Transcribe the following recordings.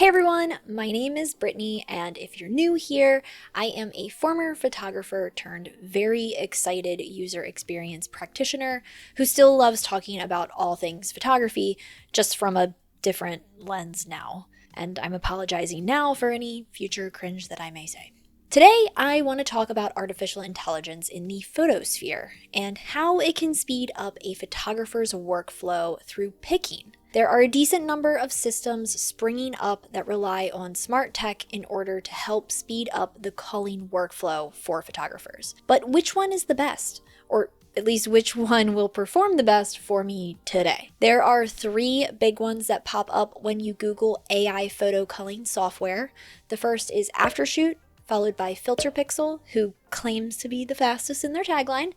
Hey everyone, my name is Brittany, and if you're new here, I am a former photographer turned very excited user experience practitioner who still loves talking about all things photography, just from a different lens now. And I'm apologizing now for any future cringe that I may say. Today, I want to talk about artificial intelligence in the photosphere and how it can speed up a photographer's workflow through picking. There are a decent number of systems springing up that rely on smart tech in order to help speed up the culling workflow for photographers. But which one is the best? Or at least which one will perform the best for me today? There are three big ones that pop up when you Google AI photo culling software. The first is Aftershoot, followed by FilterPixel, who claims to be the fastest in their tagline,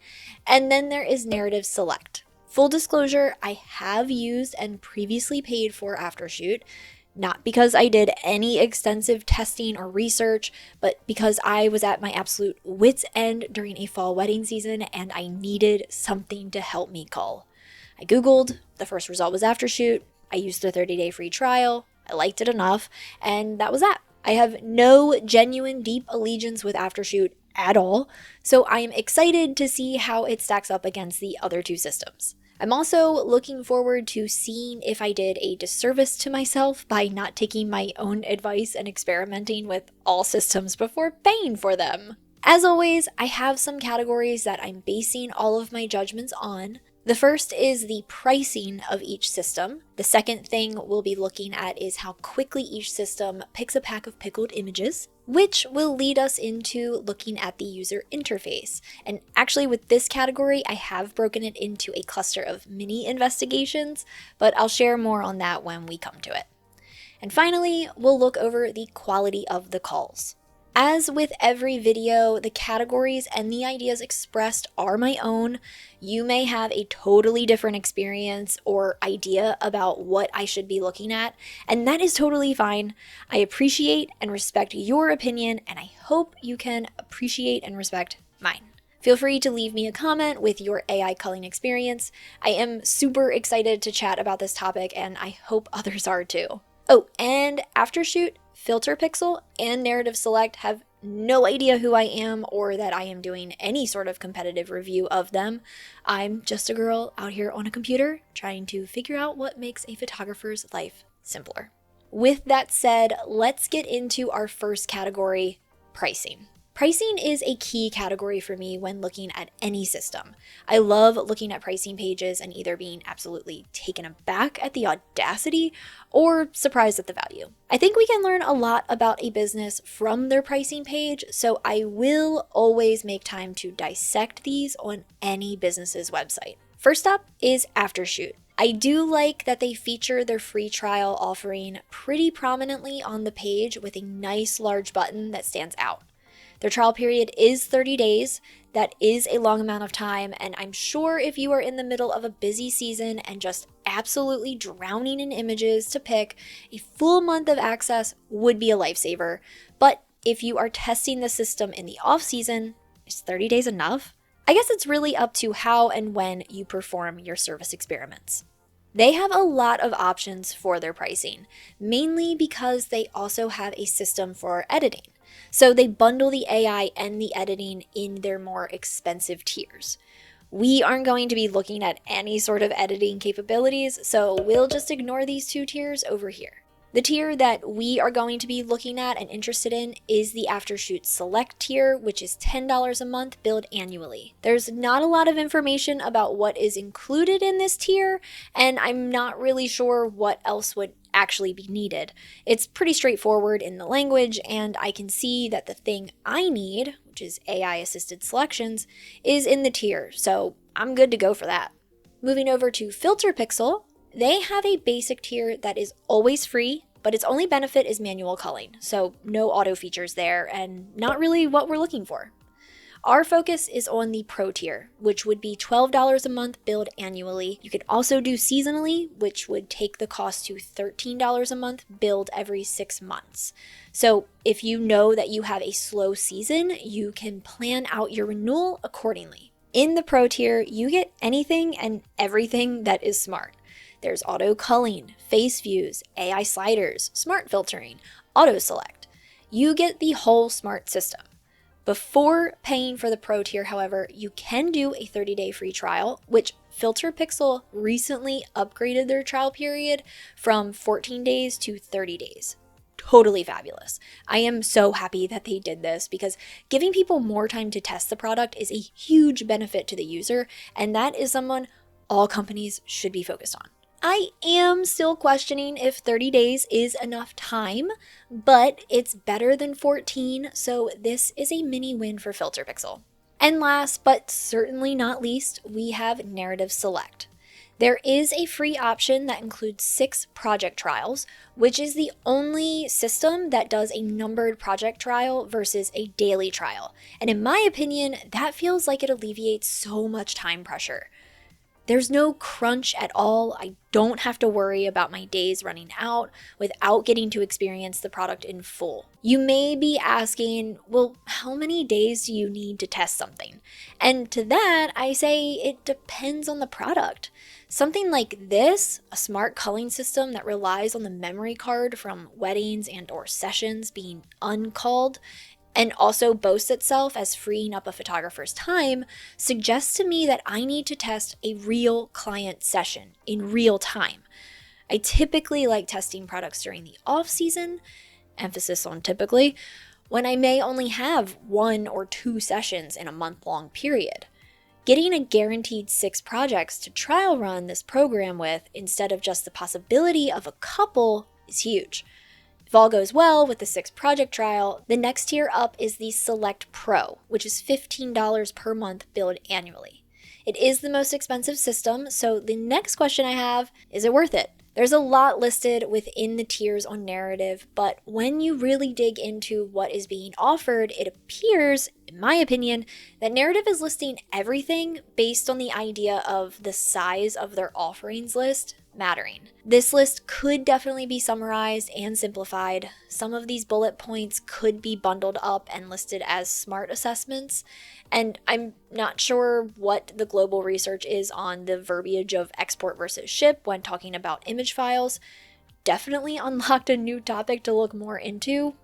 and then there is Narrative Select. Full disclosure, I have used and previously paid for Aftershoot, not because I did any extensive testing or research, but because I was at my absolute wit's end during a fall wedding season and I needed something to help me cull. I Googled, the first result was Aftershoot, I used the 30-day free trial, I liked it enough, and that was that. I have no genuine deep allegiance with Aftershoot at all, so I am excited to see how it stacks up against the other two systems. I'm also looking forward to seeing if I did a disservice to myself by not taking my own advice and experimenting with all systems before paying for them. As always, I have some categories that I'm basing all of my judgments on. The first is the pricing of each system. The second thing we'll be looking at is how quickly each system picks a pack of pickled images, which will lead us into looking at the user interface. And actually with this category, I have broken it into a cluster of mini investigations, but I'll share more on that when we come to it. And finally, we'll look over the quality of the culls. As with every video, the categories and the ideas expressed are my own. You may have a totally different experience or idea about what I should be looking at, and that is totally fine. I appreciate and respect your opinion, and I hope you can appreciate and respect mine. Feel free to leave me a comment with your AI culling experience. I am super excited to chat about this topic, and I hope others are too. Oh, and Aftershoot, FilterPixel, and Narrative Select have no idea who I am or that I am doing any sort of competitive review of them. I'm just a girl out here on a computer trying to figure out what makes a photographer's life simpler. With that said, let's get into our first category, pricing. Pricing is a key category for me when looking at any system. I love looking at pricing pages and either being absolutely taken aback at the audacity or surprised at the value. I think we can learn a lot about a business from their pricing page, so I will always make time to dissect these on any business's website. First up is Aftershoot. I do like that they feature their free trial offering pretty prominently on the page with a nice large button that stands out. Their trial period is 30 days. That is a long amount of time, and I'm sure if you are in the middle of a busy season and just absolutely drowning in images to pick, a full month of access would be a lifesaver. But if you are testing the system in the off-season, is 30 days enough? I guess it's really up to how and when you perform your service experiments. They have a lot of options for their pricing, mainly because they also have a system for editing. So they bundle the AI and the editing in their more expensive tiers. We aren't going to be looking at any sort of editing capabilities, so we'll just ignore these two tiers over here. The tier that we are going to be looking at and interested in is the Aftershoot Select tier, which is $10 a month billed annually. There's not a lot of information about what is included in this tier, and I'm not really sure what else would actually be needed. It's pretty straightforward in the language, and I can see that the thing I need, which is AI-assisted selections, is in the tier, so I'm good to go for that. Moving over to FilterPixel, they have a basic tier that is always free, but its only benefit is manual culling, so no auto features there, and not really what we're looking for. Our focus is on the Pro tier, which would be $12 a month billed annually. You could also do seasonally, which would take the cost to $13 a month billed every 6 months. So if you know that you have a slow season, you can plan out your renewal accordingly. In the Pro tier, you get anything and everything that is smart. There's auto culling, face views, AI sliders, smart filtering, auto select. You get the whole smart system. Before paying for the Pro tier, however, you can do a 30-day free trial, which FilterPixel recently upgraded their trial period from 14 days to 30 days. Totally fabulous. I am so happy that they did this because giving people more time to test the product is a huge benefit to the user, and that is someone all companies should be focused on. I am still questioning if 30 days is enough time, but it's better than 14, so this is a mini win for FilterPixel. And last, but certainly not least, we have Narrative Select. There is a free option that includes 6 project trials, which is the only system that does a numbered project trial versus a daily trial. And in my opinion, that feels like it alleviates so much time pressure. There's no crunch at all. I don't have to worry about my days running out without getting to experience the product in full. You may be asking, well, how many days do you need to test something? And to that, I say it depends on the product. Something like this, a smart culling system that relies on the memory card from weddings and or sessions being unculled, and also boasts itself as freeing up a photographer's time, suggests to me that I need to test a real client session in real time. I typically like testing products during the off-season, emphasis on typically, when I may only have 1 or 2 sessions in a month-long period. Getting a guaranteed 6 projects to trial run this program with instead of just the possibility of a couple is huge. If all goes well with the 6 project trial, the next tier up is the Select Pro, which is $15 per month billed annually. It is the most expensive system, so the next question I have, is it worth it? There's a lot listed within the tiers on Narrative, but when you really dig into what is being offered, it appears, in my opinion, that Narrative is listing everything based on the idea of the size of their offerings list mattering. This list could definitely be summarized and simplified. Some of these bullet points could be bundled up and listed as smart assessments, and I'm not sure what the global research is on the verbiage of export versus ship when talking about image files. Definitely unlocked a new topic to look more into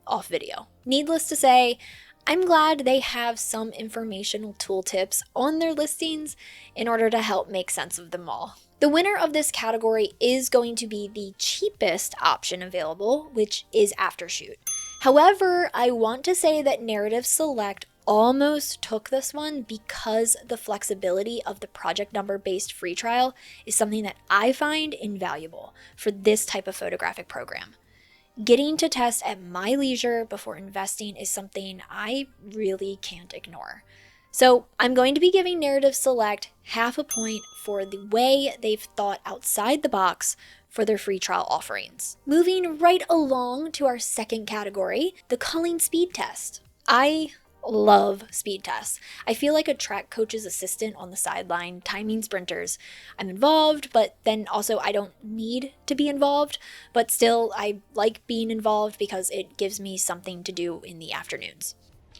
off video. Needless to say, I'm glad they have some informational tooltips on their listings in order to help make sense of them all. The winner of this category is going to be the cheapest option available, which is Aftershoot. However, I want to say that Narrative Select almost took this one because the flexibility of the project number based free trial is something that I find invaluable for this type of photographic program. Getting to test at my leisure before investing is something I really can't ignore. So I'm going to be giving Narrative Select half a point for the way they've thought outside the box for their free trial offerings. Moving right along to our second category, the culling speed test. I love speed tests. I feel like a track coach's assistant on the sideline, timing sprinters. I'm involved, but then also I don't need to be involved, but still I like being involved because it gives me something to do in the afternoons.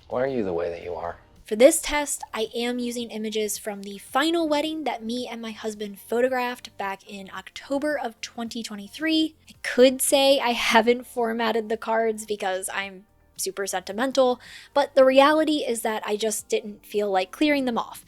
Why are you the way that you are? For this test, I am using images from the final wedding that me and my husband photographed back in October of 2023. I could say I haven't formatted the cards because I'm super sentimental, but the reality is that I just didn't feel like clearing them off.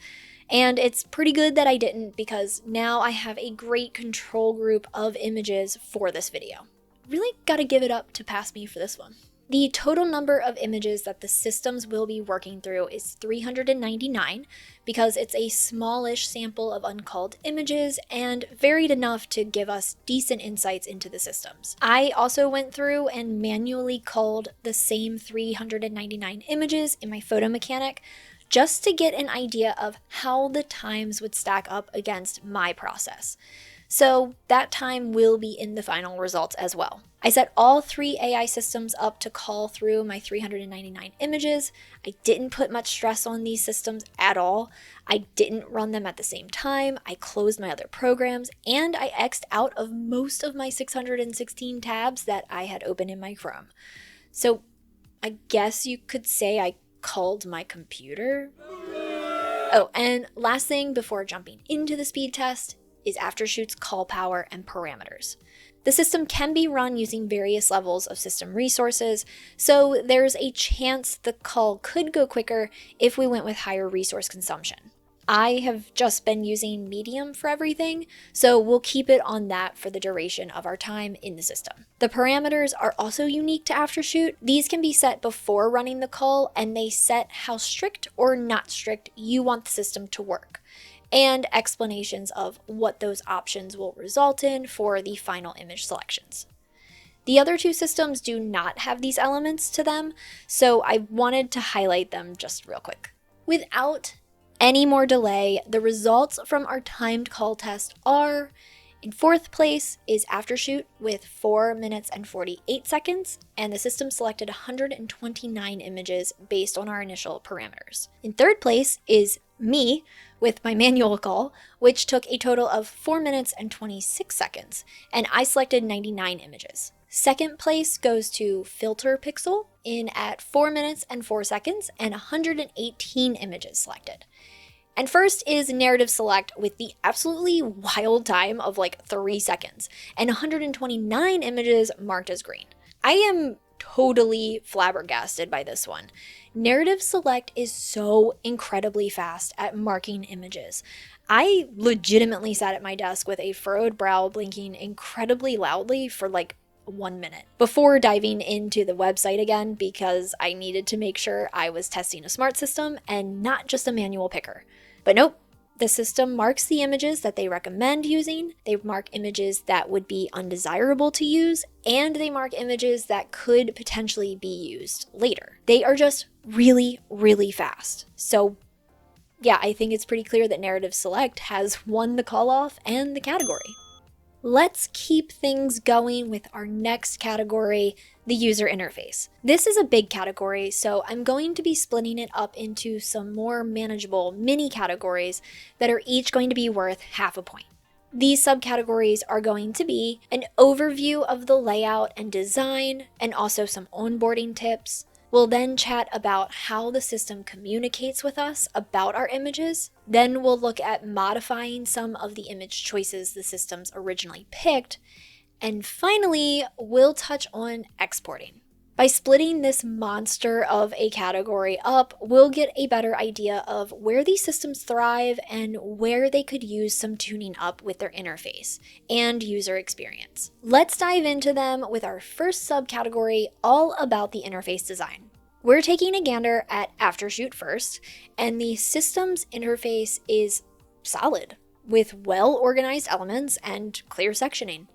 And it's pretty good that I didn't because now I have a great control group of images for this video. Really gotta give it up to pass me for this one. The total number of images that the systems will be working through is 399 because it's a smallish sample of unculled images and varied enough to give us decent insights into the systems. I also went through and manually culled the same 399 images in my photo mechanic just to get an idea of how the times would stack up against my process. So that time will be in the final results as well. I set all 3 AI systems up to cull through my 399 images. I didn't put much stress on these systems at all. I didn't run them at the same time. I closed my other programs and I X'd out of most of my 616 tabs that I had open in my Chrome. So I guess you could say I culled my computer. Oh, and last thing before jumping into the speed test, is Aftershoot's call power and parameters. The system can be run using various levels of system resources, so there's a chance the call could go quicker if we went with higher resource consumption. I have just been using medium for everything, so we'll keep it on that for the duration of our time in the system. The parameters are also unique to Aftershoot. These can be set before running the call, and they set how strict or not strict you want the system to work, and explanations of what those options will result in for the final image selections. The other two systems do not have these elements to them, so I wanted to highlight them just real quick. Without any more delay, the results from our timed call test are: in fourth place is Aftershoot with 4 minutes and 48 seconds, and the system selected 129 images based on our initial parameters. In third place is me with my manual call, which took a total of 4 minutes and 26 seconds, and I selected 99 images. Second place goes to FilterPixel in at 4 minutes and 4 seconds and 118 images selected. And first is Narrative Select with the absolutely wild time of like 3 seconds and 129 images marked as green. I am totally flabbergasted by this one. Narrative Select is so incredibly fast at marking images. I legitimately sat at my desk with a furrowed brow blinking incredibly loudly for like 1 minute before diving into the website again because I needed to make sure I was testing a smart system and not just a manual picker. But nope, the system marks the images that they recommend using, they mark images that would be undesirable to use, and they mark images that could potentially be used later. They are just really, really fast. So yeah, I think it's pretty clear that Narrative Select has won the call off and the category. Let's keep things going with our next category, the user interface. This is a big category, so I'm going to be splitting it up into some more manageable mini categories that are each going to be worth half a point. These subcategories are going to be an overview of the layout and design, and also some onboarding tips. We'll then chat about how the system communicates with us about our images. Then we'll look at modifying some of the image choices the systems originally picked. And finally, we'll touch on exporting. By splitting this monster of a category up, we'll get a better idea of where these systems thrive and where they could use some tuning up with their interface and user experience. Let's dive into them with our first subcategory, all about the interface design. We're taking a gander at Aftershoot first, and the system's interface is solid, with well-organized elements and clear sectioning.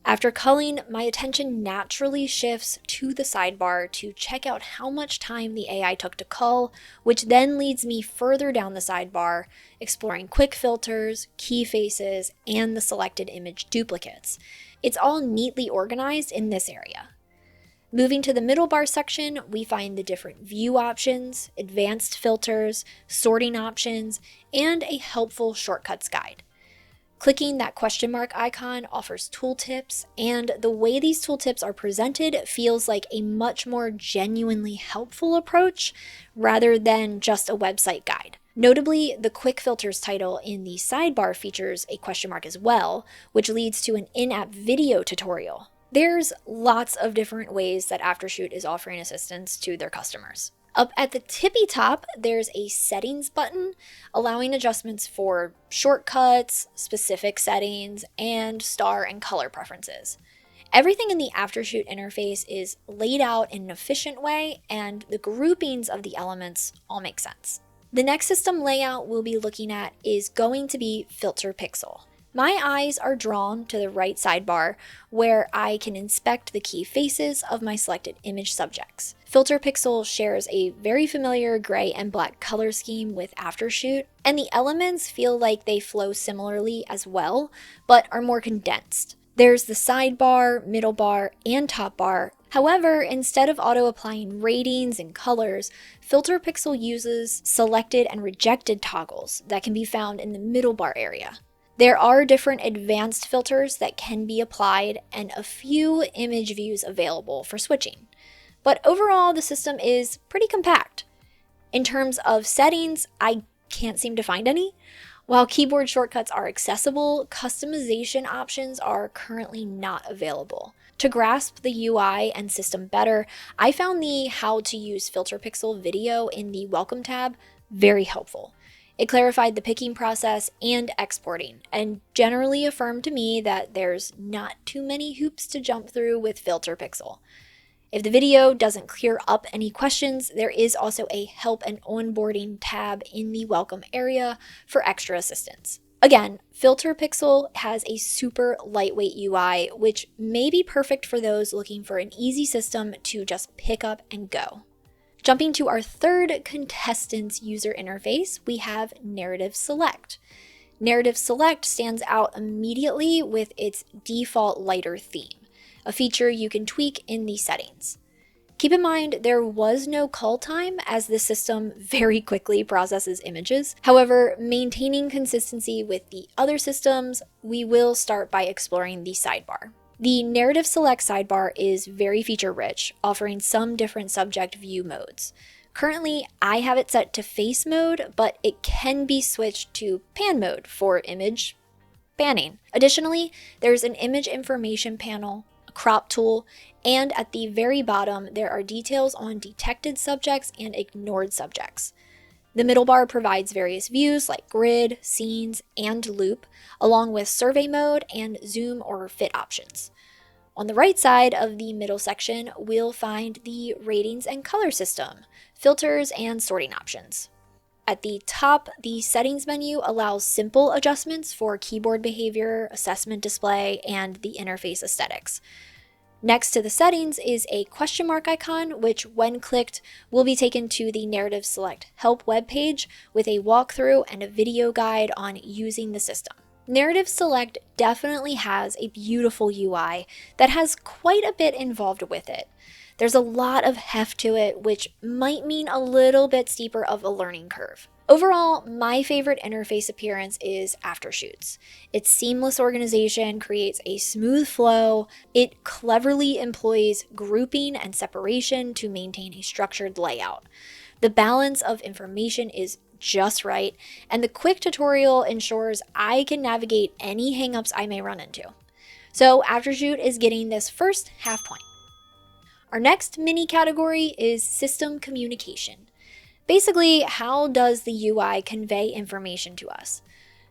After culling, my attention naturally shifts to the sidebar to check out how much time the AI took to cull, which then leads me further down the sidebar, exploring quick filters, key faces, and the selected image duplicates. It's all neatly organized in this area. Moving to the middle bar section, we find the different view options, advanced filters, sorting options, and a helpful shortcuts guide. Clicking that question mark icon offers tooltips, and the way these tooltips are presented feels like a much more genuinely helpful approach rather than just a website guide. Notably, the quick filters title in the sidebar features a question mark as well, which leads to an in-app video tutorial. There's lots of different ways that Aftershoot is offering assistance to their customers. Up at the tippy top, there's a settings button allowing adjustments for shortcuts, specific settings, and star and color preferences. Everything in the Aftershoot interface is laid out in an efficient way, and the groupings of the elements all make sense. The next system layout we'll be looking at is going to be FilterPixel. My eyes are drawn to the right sidebar where I can inspect the key faces of my selected image subjects. FilterPixel shares a very familiar gray and black color scheme with Aftershoot, and the elements feel like they flow similarly as well, but are more condensed. There's the sidebar, middle bar, and top bar. However, instead of auto-applying ratings and colors, FilterPixel uses selected and rejected toggles that can be found in the middle bar area. There are different advanced filters that can be applied and a few image views available for switching. But overall, the system is pretty compact. In terms of settings, I can't seem to find any. While keyboard shortcuts are accessible, customization options are currently not available. To grasp the UI and system better, I found the How to Use FilterPixel video in the Welcome tab very helpful. It clarified the picking process and exporting, and generally affirmed to me that there's not too many hoops to jump through with FilterPixel. If the video doesn't clear up any questions, there is also a Help and Onboarding tab in the Welcome area for extra assistance. Again, FilterPixel has a super lightweight UI, which may be perfect for those looking for an easy system to just pick up and go. Jumping to our third contestant's user interface, we have Narrative Select. Narrative Select stands out immediately with its default lighter theme, a feature you can tweak in the settings. Keep in mind, there was no cull time as the system very quickly processes images. However, maintaining consistency with the other systems, we will start by exploring the sidebar. The Narrative Select sidebar is very feature-rich, offering some different subject view modes. Currently, I have it set to face mode, but it can be switched to pan mode for image panning. Additionally, there's an image information panel, a crop tool, and at the very bottom, there are details on detected subjects and ignored subjects. The middle bar provides various views like grid, scenes, and loop, along with survey mode and zoom or fit options. On the right side of the middle section, we'll find the ratings and color system, filters, and sorting options. At the top, the settings menu allows simple adjustments for keyboard behavior, assessment display, and the interface aesthetics. Next to the settings is a question mark icon, which when clicked will be taken to the Narrative Select Help webpage with a walkthrough and a video guide on using the system. Narrative Select definitely has a beautiful UI that has quite a bit involved with it. There's a lot of heft to it, which might mean a little bit steeper of a learning curve. Overall, my favorite interface appearance is Aftershoot's. Its seamless organization creates a smooth flow. It cleverly employs grouping and separation to maintain a structured layout. The balance of information is just right, and the quick tutorial ensures I can navigate any hangups I may run into. So Aftershoot is getting this first half point. Our next mini category is system communication. Basically, how does the UI convey information to us?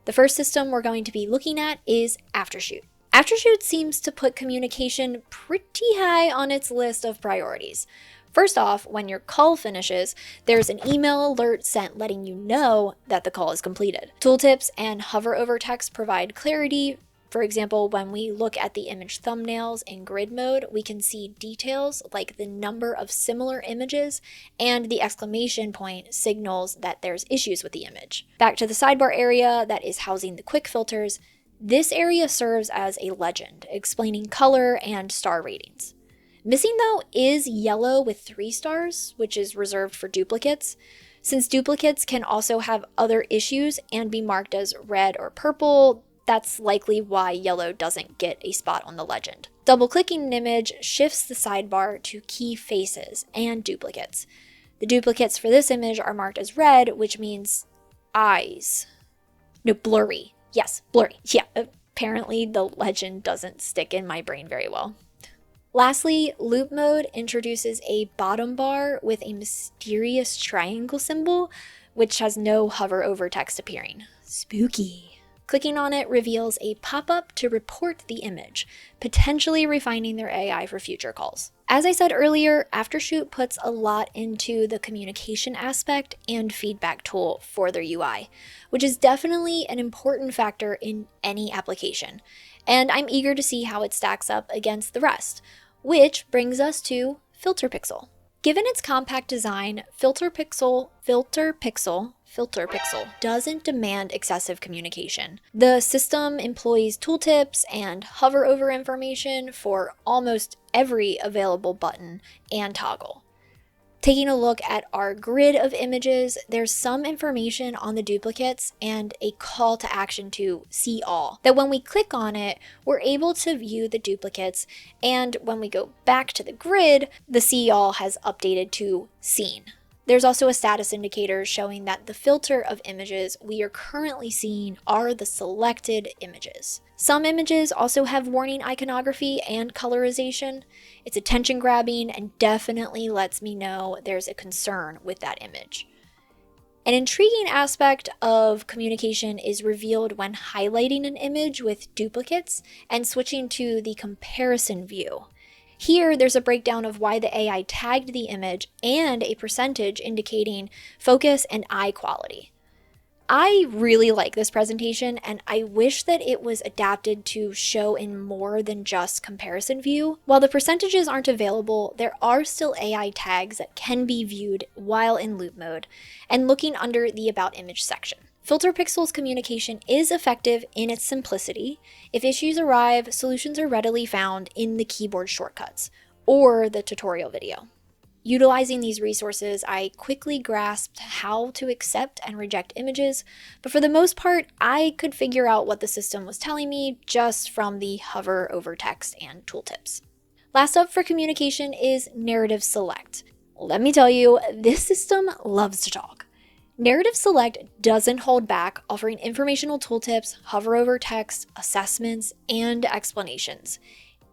The first system we're going to be looking at is Aftershoot. Aftershoot seems to put communication pretty high on its list of priorities. First off, when your cull finishes, there's an email alert sent letting you know that the cull is completed. Tooltips and hover over text provide clarity. For example, when we look at the image thumbnails in grid mode, we can see details like the number of similar images, and the exclamation point signals that there's issues with the image. Back to the sidebar area that is housing the quick filters, this area serves as a legend, explaining color and star ratings. Missing though is yellow with 3 stars, which is reserved for duplicates. Since duplicates can also have other issues and be marked as red or purple, that's likely why yellow doesn't get a spot on the legend. Double-clicking an image shifts the sidebar to key faces and duplicates. The duplicates for this image are marked as red, which means eyes. No, blurry. Yes, blurry. Yeah, apparently the legend doesn't stick in my brain very well. Lastly, loop mode introduces a bottom bar with a mysterious triangle symbol, which has no hover over text appearing. Spooky. Clicking on it reveals a pop-up to report the image, potentially refining their AI for future calls. As I said earlier, Aftershoot puts a lot into the communication aspect and feedback tool for their UI, which is definitely an important factor in any application. And I'm eager to see how it stacks up against the rest, which brings us to FilterPixel. Given its compact design, FilterPixel doesn't demand excessive communication. The system employs tooltips and hover over information for almost every available button and toggle. Taking a look at our grid of images, there's some information on the duplicates and a call to action to see all. That when we click on it, we're able to view the duplicates, and when we go back to the grid, the see all has updated to seen. There's also a status indicator showing that the filter of images we are currently seeing are the selected images. Some images also have warning iconography and colorization. It's attention grabbing and definitely lets me know there's a concern with that image. An intriguing aspect of communication is revealed when highlighting an image with duplicates and switching to the comparison view. Here, there's a breakdown of why the AI tagged the image and a percentage indicating focus and eye quality. I really like this presentation, and I wish that it was adapted to show in more than just comparison view. While the percentages aren't available, there are still AI tags that can be viewed while in loop mode and looking under the About Image section. FilterPixel's communication is effective in its simplicity. If issues arrive, solutions are readily found in the keyboard shortcuts or the tutorial video. Utilizing these resources, I quickly grasped how to accept and reject images, but for the most part, I could figure out what the system was telling me just from the hover over text and tooltips. Last up for communication is narrative select. Let me tell you, this system loves to talk. Narrative Select doesn't hold back, offering informational tooltips, hover over text, assessments, and explanations.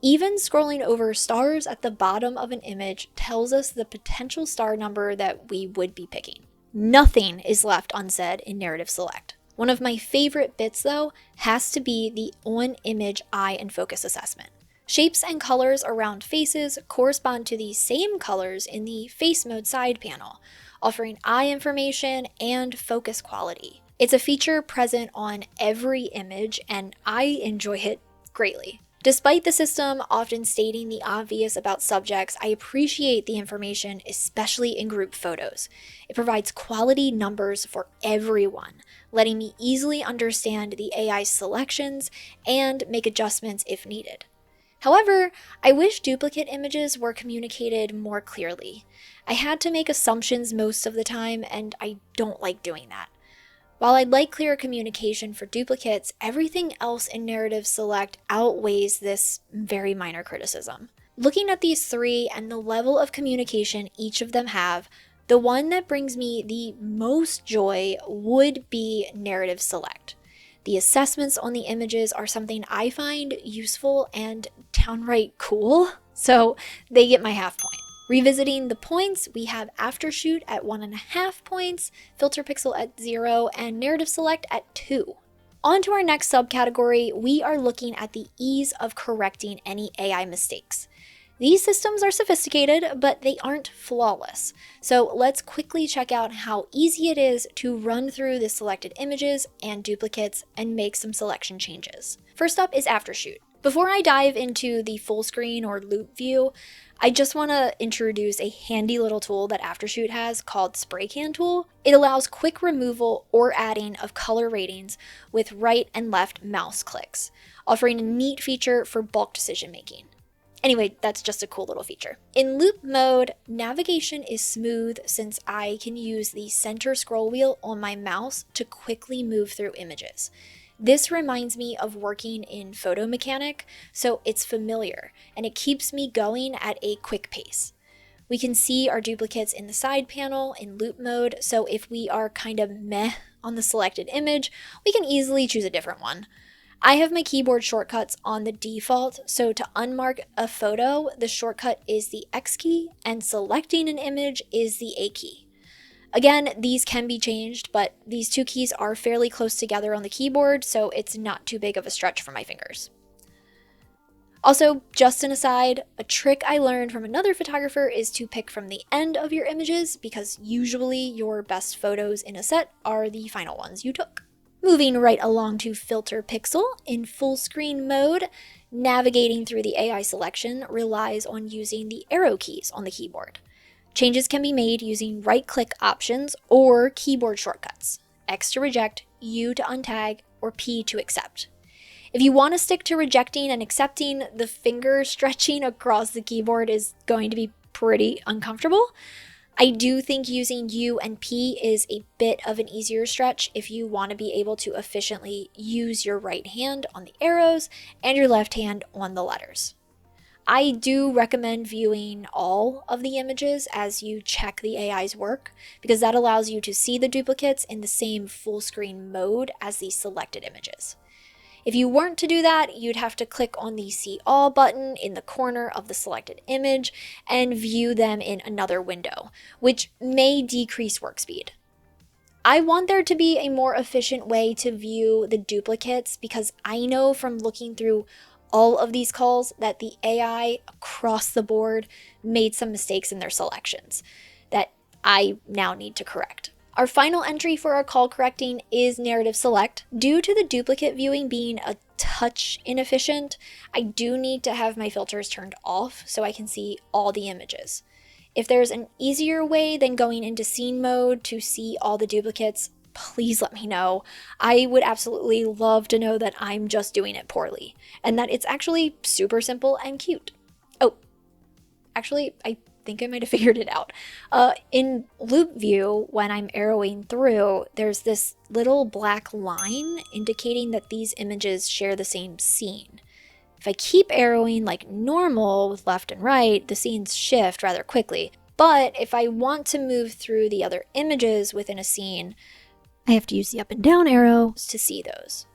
Even scrolling over stars at the bottom of an image tells us the potential star number that we would be picking. Nothing is left unsaid in Narrative Select. One of my favorite bits, though, has to be the on-image eye and focus assessment. Shapes and colors around faces correspond to the same colors in the Face Mode side panel, offering eye information and focus quality. It's a feature present on every image, and I enjoy it greatly. Despite the system often stating the obvious about subjects, I appreciate the information, especially in group photos. It provides quality numbers for everyone, letting me easily understand the AI's selections and make adjustments if needed. However, I wish duplicate images were communicated more clearly. I had to make assumptions most of the time, and I don't like doing that. While I'd like clearer communication for duplicates, everything else in Narrative Select outweighs this very minor criticism. Looking at these three and the level of communication each of them have, the one that brings me the most joy would be Narrative Select. The assessments on the images are something I find useful and downright cool, so they get my half point. Revisiting the points, we have Aftershoot at 1.5 points, FilterPixel at 0, and Narrative Select at 2. On to our next subcategory, we are looking at the ease of correcting any AI mistakes. These systems are sophisticated, but they aren't flawless. So let's quickly check out how easy it is to run through the selected images and duplicates and make some selection changes. First up is Aftershoot. Before I dive into the full screen or loop view, I just want to introduce a handy little tool that Aftershoot has called Spray Can Tool. It allows quick removal or adding of color ratings with right and left mouse clicks, offering a neat feature for bulk decision making. Anyway, that's just a cool little feature. In loop mode, navigation is smooth since I can use the center scroll wheel on my mouse to quickly move through images. This reminds me of working in photo mechanic, so it's familiar, and it keeps me going at a quick pace. We can see our duplicates in the side panel in loop mode, so if we are kind of meh on the selected image, we can easily choose a different one. I have my keyboard shortcuts on the default, so to unmark a photo, the shortcut is the X key, and selecting an image is the A key. Again, these can be changed, but these two keys are fairly close together on the keyboard, so it's not too big of a stretch for my fingers. Also, just an aside, a trick I learned from another photographer is to pick from the end of your images, because usually your best photos in a set are the final ones you took. Moving right along to FilterPixel, in full screen mode, navigating through the AI selection relies on using the arrow keys on the keyboard. Changes can be made using right-click options or keyboard shortcuts. X to reject, U to untag, or P to accept. If you want to stick to rejecting and accepting, the finger stretching across the keyboard is going to be pretty uncomfortable. I do think using U and P is a bit of an easier stretch if you want to be able to efficiently use your right hand on the arrows and your left hand on the letters. I do recommend viewing all of the images as you check the AI's work, because that allows you to see the duplicates in the same full screen mode as the selected images. If you weren't to do that, you'd have to click on the See All button in the corner of the selected image and view them in another window, which may decrease work speed. I want there to be a more efficient way to view the duplicates, because I know from looking through all of these calls that the AI across the board made some mistakes in their selections that I now need to correct. Our final entry for our call correcting is narrative select. Due to the duplicate viewing being a touch inefficient, I do need to have my filters turned off so I can see all the images. If there's an easier way than going into scene mode to see all the duplicates, please let me know. I would absolutely love to know that I'm just doing it poorly, and that it's actually super simple and cute. Oh, actually, I think I might have figured it out. In loop view, when I'm arrowing through, there's this little black line indicating that these images share the same scene. If I keep arrowing like normal with left and right, the scenes shift rather quickly. But if I want to move through the other images within a scene, I have to use the up and down arrows to see those,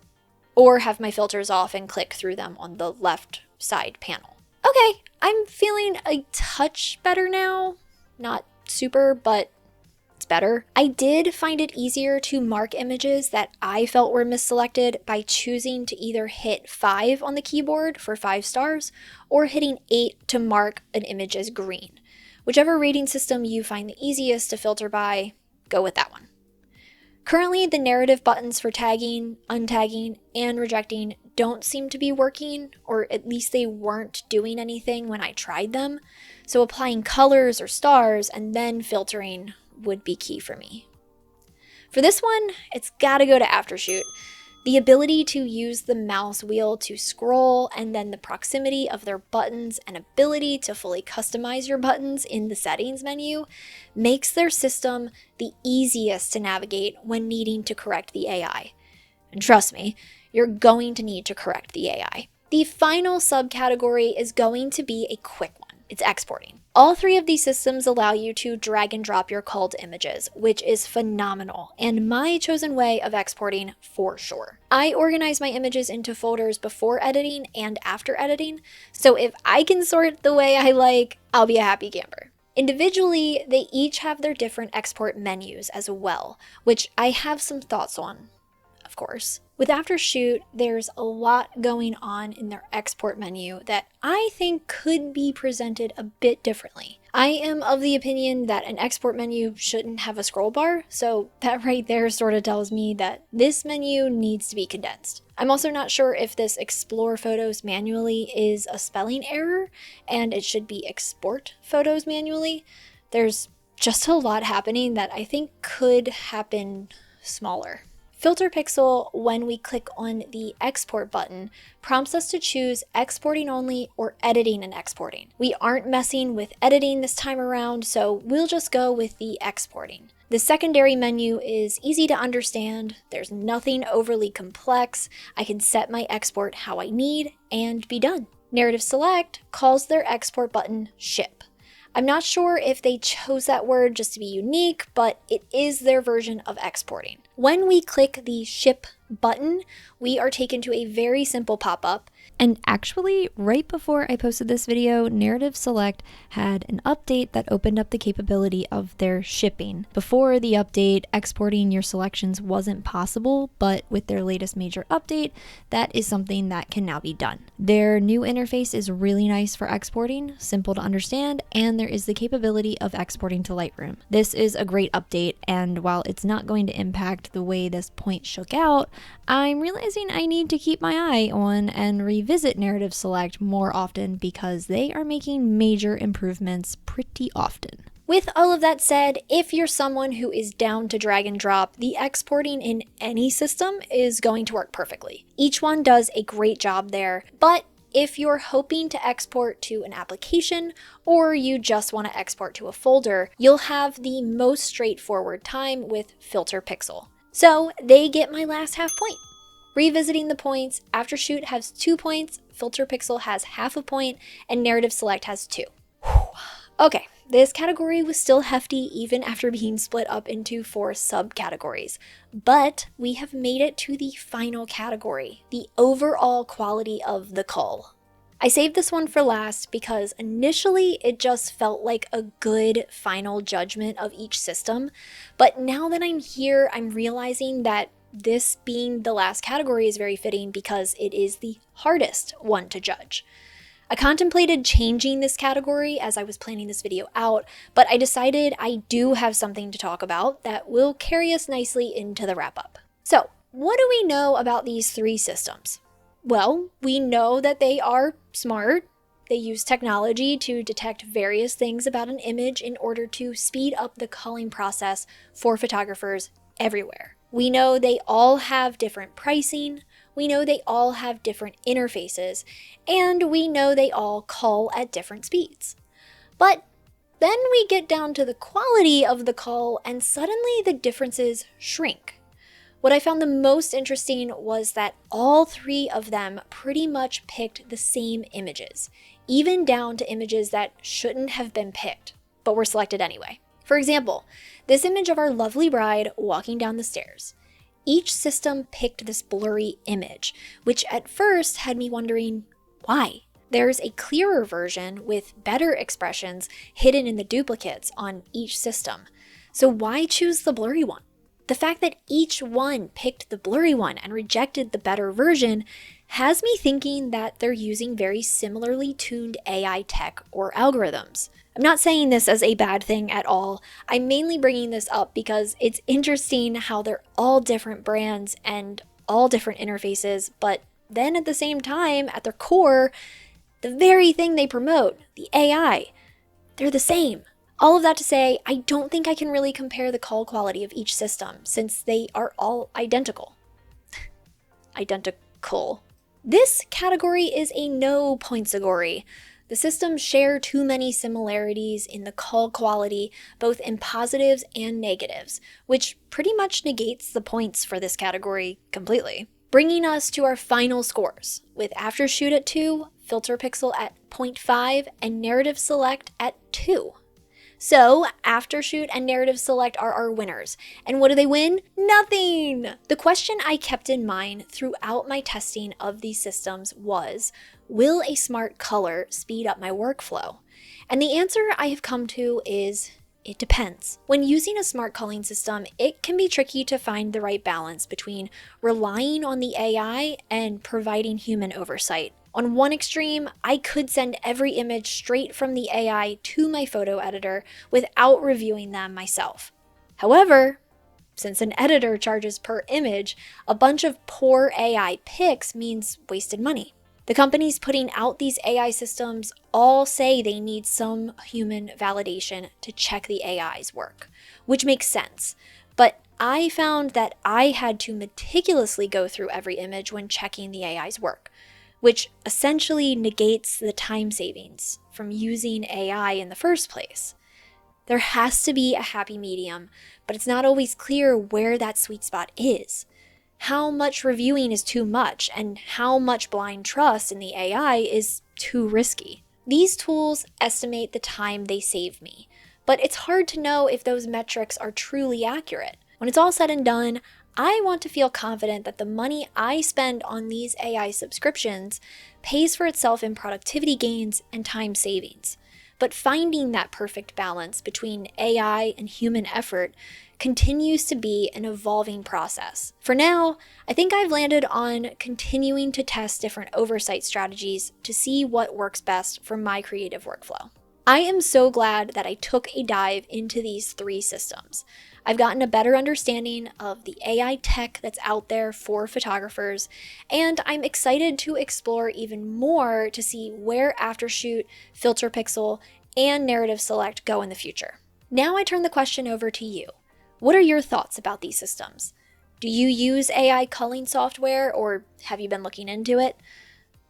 or have my filters off and click through them on the left side panel. Okay, I'm feeling a touch better now. Not super, but it's better. I did find it easier to mark images that I felt were misselected by choosing to either hit 5 on the keyboard for 5 stars or hitting 8 to mark an image as green. Whichever rating system you find the easiest to filter by, go with that one. Currently, the narrative buttons for tagging, untagging, and rejecting don't seem to be working, or at least they weren't doing anything when I tried them, so applying colors or stars and then filtering would be key for me. For this one, it's gotta go to Aftershoot. The ability to use the mouse wheel to scroll, and then the proximity of their buttons and ability to fully customize your buttons in the settings menu makes their system the easiest to navigate when needing to correct the AI. And trust me, you're going to need to correct the AI. The final subcategory is going to be a quick one. It's exporting. All 3 of these systems allow you to drag and drop your culled images, which is phenomenal and my chosen way of exporting for sure. I organize my images into folders before editing and after editing, so if I can sort the way I like, I'll be a happy camper. Individually, they each have their different export menus as well, which I have some thoughts on, of course. With Aftershoot, there's a lot going on in their export menu that I think could be presented a bit differently. I am of the opinion that an export menu shouldn't have a scroll bar, so that right there sort of tells me that this menu needs to be condensed. I'm also not sure if this explore photos manually is a spelling error and it should be export photos manually. There's just a lot happening that I think could happen smaller. FilterPixel, when we click on the export button, prompts us to choose exporting only or editing and exporting. We aren't messing with editing this time around, so we'll just go with the exporting. The secondary menu is easy to understand, there's nothing overly complex, I can set my export how I need and be done. Narrative Select calls their export button ship. I'm not sure if they chose that word just to be unique, but it is their version of exporting. When we click the ship button, we are taken to a very simple pop-up. And actually, right before I posted this video, Narrative Select had an update that opened up the capability of their shipping. Before the update, exporting your selections wasn't possible, but with their latest major update, that is something that can now be done. Their new interface is really nice for exporting, simple to understand, and there is the capability of exporting to Lightroom. This is a great update, and while it's not going to impact the way this point shook out, I'm realizing I need to keep my eye on and revisit Narrative Select more often because they are making major improvements pretty often. With all of that said, if you're someone who is down to drag and drop, the exporting in any system is going to work perfectly. Each one does a great job there, but if you're hoping to export to an application or you just want to export to a folder, you'll have the most straightforward time with FilterPixel. So they get my last half point. Revisiting the points, Aftershoot has 2 points FilterPixel has half a point, and Narrative Select has 2. Okay, this category was still hefty even after being split up into 4 subcategories, but we have made it to the final category, the overall quality of the cull. I saved this one for last because initially it just felt like a good final judgment of each system, but now that I'm here, I'm realizing that this being the last category is very fitting because it is the hardest one to judge. I contemplated changing this category as I was planning this video out, but I decided I do have something to talk about that will carry us nicely into the wrap-up. So, what do we know about these 3 systems? Well, we know that they are smart. They use technology to detect various things about an image in order to speed up the culling process for photographers everywhere. We know they all have different pricing, we know they all have different interfaces, and we know they all cull at different speeds. But then we get down to the quality of the cull and suddenly the differences shrink. What I found the most interesting was that all 3 of them pretty much picked the same images, even down to images that shouldn't have been picked, but were selected anyway. For example, this image of our lovely bride walking down the stairs. Each system picked this blurry image, which at first had me wondering, why? There's a clearer version with better expressions hidden in the duplicates on each system. So why choose the blurry one? The fact that each one picked the blurry one and rejected the better version has me thinking that they're using very similarly tuned AI tech or algorithms. I'm not saying this as a bad thing at all. I'm mainly bringing this up because it's interesting how they're all different brands and all different interfaces, but then at the same time, at their core, the very thing they promote, the AI, they're the same. All of that to say, I don't think I can really compare the cull quality of each system since they are all identical. Identical. This category is a no pointsagory. The systems share too many similarities in the cull quality, both in positives and negatives, which pretty much negates the points for this category completely. Bringing us to our final scores, with Aftershoot at 2, FilterPixel at 0.5, and Narrative Select at 2. So, Aftershoot and Narrative Select are our winners. And what do they win? Nothing! The question I kept in mind throughout my testing of these systems was, will a smart color speed up my workflow? And the answer I have come to is, it depends. When using a smart culling system, it can be tricky to find the right balance between relying on the AI and providing human oversight. On one extreme, I could send every image straight from the AI to my photo editor without reviewing them myself. However, since an editor charges per image, a bunch of poor AI picks means wasted money. The companies putting out these AI systems all say they need some human validation to check the AI's work, which makes sense. But I found that I had to meticulously go through every image when checking the AI's work, which essentially negates the time savings from using AI in the first place. There has to be a happy medium, but it's not always clear where that sweet spot is. How much reviewing is too much, and how much blind trust in the AI is too risky. These tools estimate the time they save me, but it's hard to know if those metrics are truly accurate. When it's all said and done, I want to feel confident that the money I spend on these AI subscriptions pays for itself in productivity gains and time savings. But finding that perfect balance between AI and human effort continues to be an evolving process. For now, I think I've landed on continuing to test different oversight strategies to see what works best for my creative workflow. I am so glad that I took a dive into these 3 systems. I've gotten a better understanding of the AI tech that's out there for photographers, and I'm excited to explore even more to see where Aftershoot, FilterPixel, and Narrative Select go in the future. Now I turn the question over to you. What are your thoughts about these systems? Do you use AI culling software, or have you been looking into it?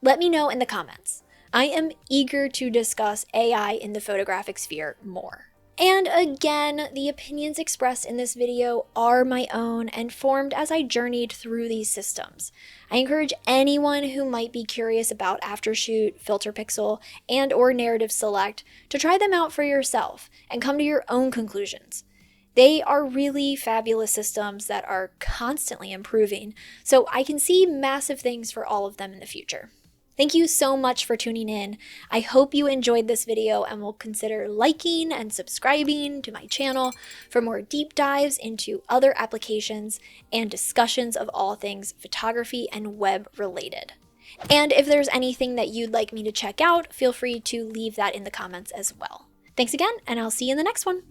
Let me know in the comments. I am eager to discuss AI in the photographic sphere more. And again, the opinions expressed in this video are my own and formed as I journeyed through these systems. I encourage anyone who might be curious about Aftershoot, FilterPixel, and or Narrative Select to try them out for yourself and come to your own conclusions. They are really fabulous systems that are constantly improving, so I can see massive things for all of them in the future. Thank you so much for tuning in. I hope you enjoyed this video and will consider liking and subscribing to my channel for more deep dives into other applications and discussions of all things photography and web related. And if there's anything that you'd like me to check out, feel free to leave that in the comments as well. Thanks again, and I'll see you in the next one.